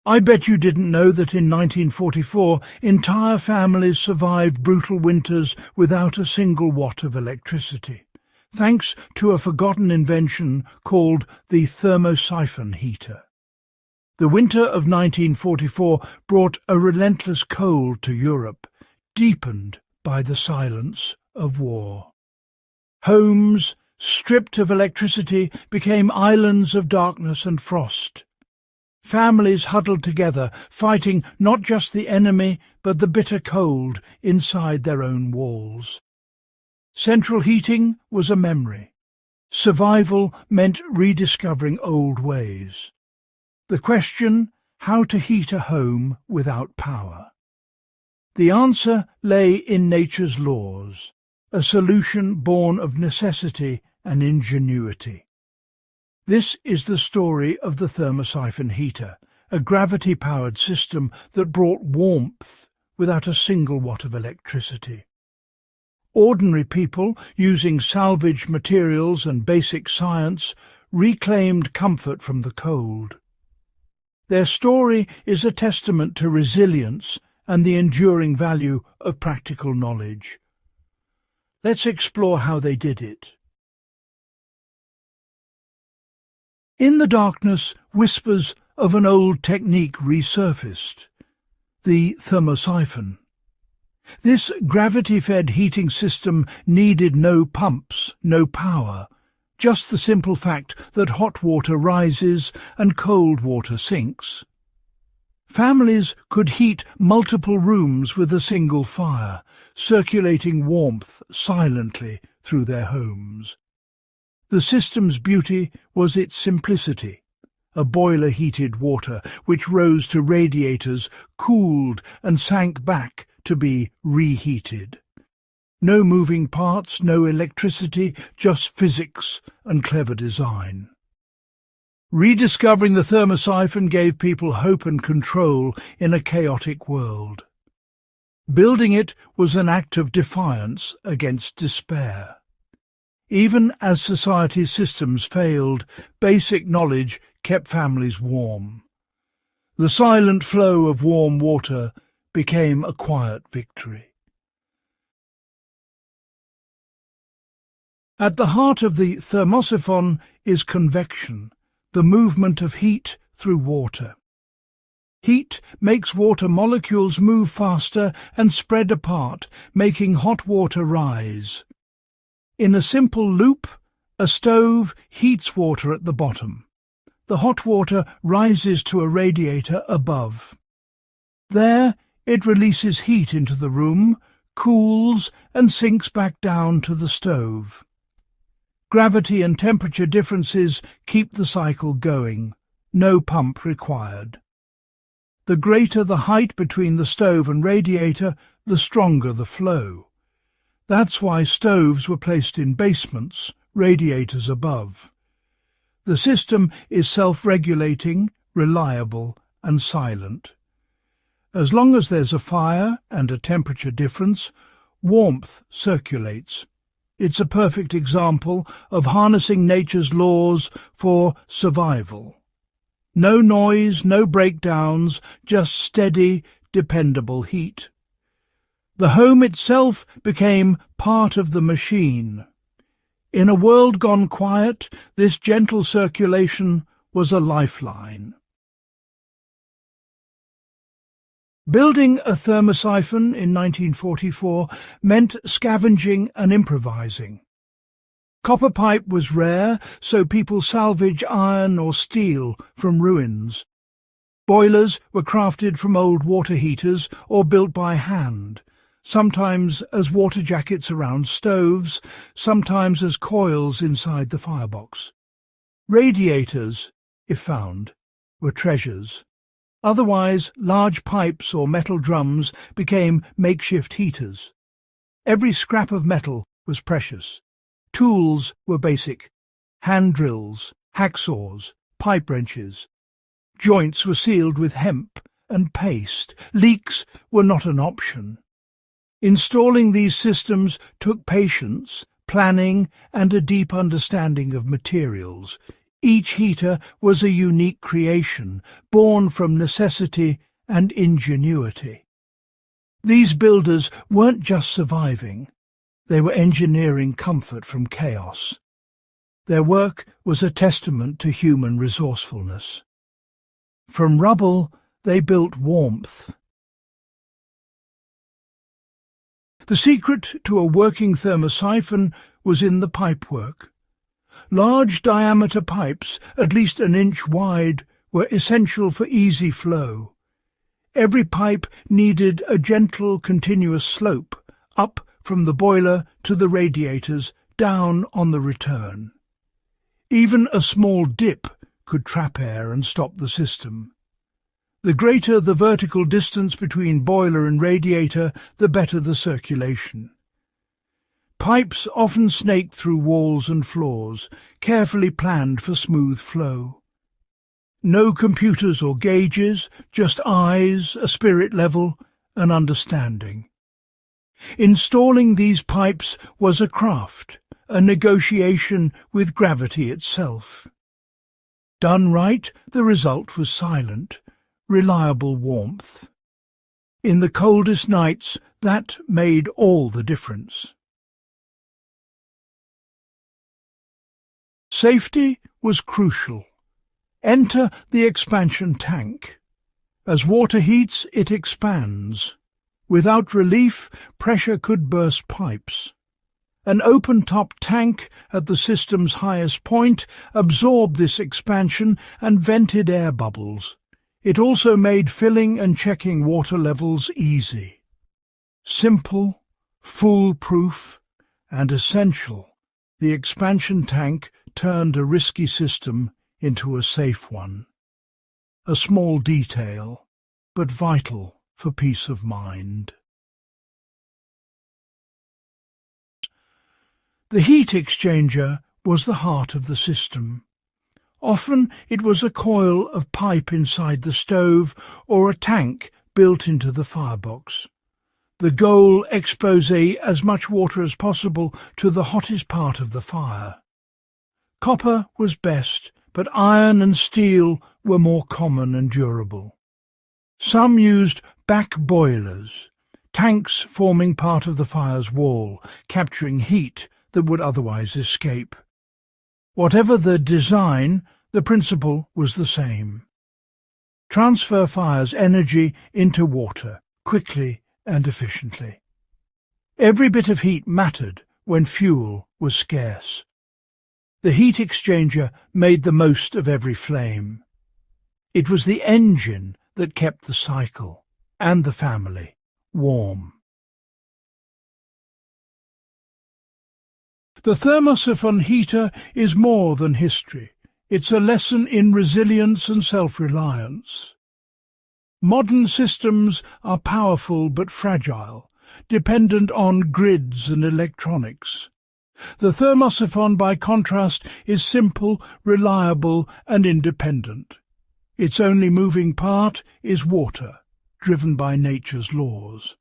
I bet you didn't know that in 1944 entire families survived brutal winters without a single watt of electricity, thanks to a forgotten invention called the Thermosiphon heater. The winter of 1944 brought a relentless cold to Europe, deepened by the silence of war. Homes, stripped of electricity, became islands of darkness and frost. Families huddled together, fighting not just the enemy, but the bitter cold inside their own walls. Central heating was a memory. Survival meant rediscovering old ways. The question, how to heat a home without power. The answer lay in nature's laws, a solution born of necessity and ingenuity. This is the story of the Thermosiphon heater, a gravity-powered system that brought warmth without a single watt of electricity. Ordinary people, using salvaged materials and basic science, reclaimed comfort from the cold. Their story is a testament to resilience and the enduring value of practical knowledge. Let's explore how they did it. In the darkness, whispers of an old technique resurfaced, the Thermosiphon. This gravity-fed heating system needed no pumps, no power, just the simple fact that hot water rises and cold water sinks. Families could heat multiple rooms with a single fire, circulating warmth silently through their homes. The system's beauty was its simplicity. A boiler heated water which rose to radiators, cooled and sank back to be reheated. No moving parts, no electricity, just physics and clever design. Rediscovering the Thermosiphon gave people hope and control in a chaotic world. Building it was an act of defiance against despair. Even as society's systems failed, basic knowledge kept families warm. The silent flow of warm water became a quiet victory. At the heart of the Thermosiphon is convection, the movement of heat through water. Heat makes water molecules move faster and spread apart, making hot water rise. In a simple loop, a stove heats water at the bottom. The hot water rises to a radiator above. There, it releases heat into the room, cools, and sinks back down to the stove. Gravity and temperature differences keep the cycle going. No pump required. The greater the height between the stove and radiator, the stronger the flow. That's why stoves were placed in basements, radiators above. The system is self-regulating, reliable, and silent. As long as there's a fire and a temperature difference, warmth circulates. It's a perfect example of harnessing nature's laws for survival. No noise, no breakdowns, just steady, dependable heat. The home itself became part of the machine. In a world gone quiet, this gentle circulation was a lifeline. Building a Thermosiphon in 1944 meant scavenging and improvising. Copper pipe was rare, so people salvaged iron or steel from ruins. Boilers were crafted from old water heaters or built by hand, sometimes as water jackets around stoves, sometimes as coils inside the firebox. Radiators, if found, were treasures. Otherwise, large pipes or metal drums became makeshift heaters. Every scrap of metal was precious. Tools were basic: hand drills, hacksaws, pipe wrenches. Joints were sealed with hemp and paste. Leaks were not an option. Installing these systems took patience, planning, and a deep understanding of materials. Each heater was a unique creation, born from necessity and ingenuity. These builders weren't just surviving, they were engineering comfort from chaos. Their work was a testament to human resourcefulness. From rubble, they built warmth. The secret to a working thermosiphon was in the pipework. Large diameter pipes, at least an inch wide, were essential for easy flow. Every pipe needed a gentle, continuous slope, up from the boiler to the radiators, down on the return. Even a small dip could trap air and stop the system. The greater the vertical distance between boiler and radiator, the better the circulation. Pipes often snaked through walls and floors, carefully planned for smooth flow. No computers or gauges, just eyes, a spirit level, and understanding. Installing these pipes was a craft, a negotiation with gravity itself. Done right, the result was silent, reliable warmth. In the coldest nights, that made all the difference. Safety was crucial. Enter the expansion tank. As water heats, it expands. Without relief, pressure could burst pipes. An open-top tank at the system's highest point absorbed this expansion and vented air bubbles. It also made filling and checking water levels easy. Simple, foolproof, and essential, the expansion tank turned a risky system into a safe one. A small detail, but vital for peace of mind. The heat exchanger was the heart of the system. Often it was a coil of pipe inside the stove or a tank built into the firebox. The goal, expose as much water as possible to the hottest part of the fire. Copper was best, but iron and steel were more common and durable. Some used back boilers, tanks forming part of the fire's wall, capturing heat that would otherwise escape. Whatever the design, the principle was the same. Transfer fire's energy into water, quickly and efficiently. Every bit of heat mattered when fuel was scarce. The heat exchanger made the most of every flame. It was the engine that kept the cycle and the family warm. The Thermosiphon heater is more than history. It's a lesson in resilience and self-reliance. Modern systems are powerful but fragile, dependent on grids and electronics. The Thermosiphon, by contrast, is simple, reliable and independent. Its only moving part is water, driven by nature's laws.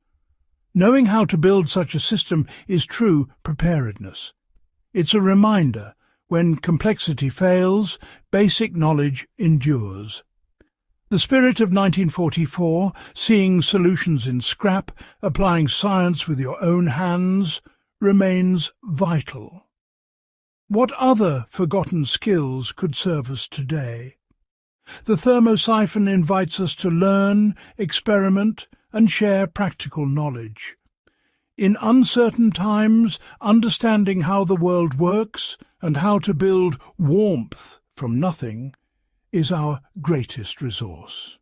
Knowing how to build such a system is true preparedness. It's a reminder, when complexity fails, basic knowledge endures. The spirit of 1944, seeing solutions in scrap, applying science with your own hands, remains vital. What other forgotten skills could serve us today? The Thermosiphon invites us to learn, experiment, and share practical knowledge. In uncertain times, understanding how the world works and how to build warmth from nothing is our greatest resource.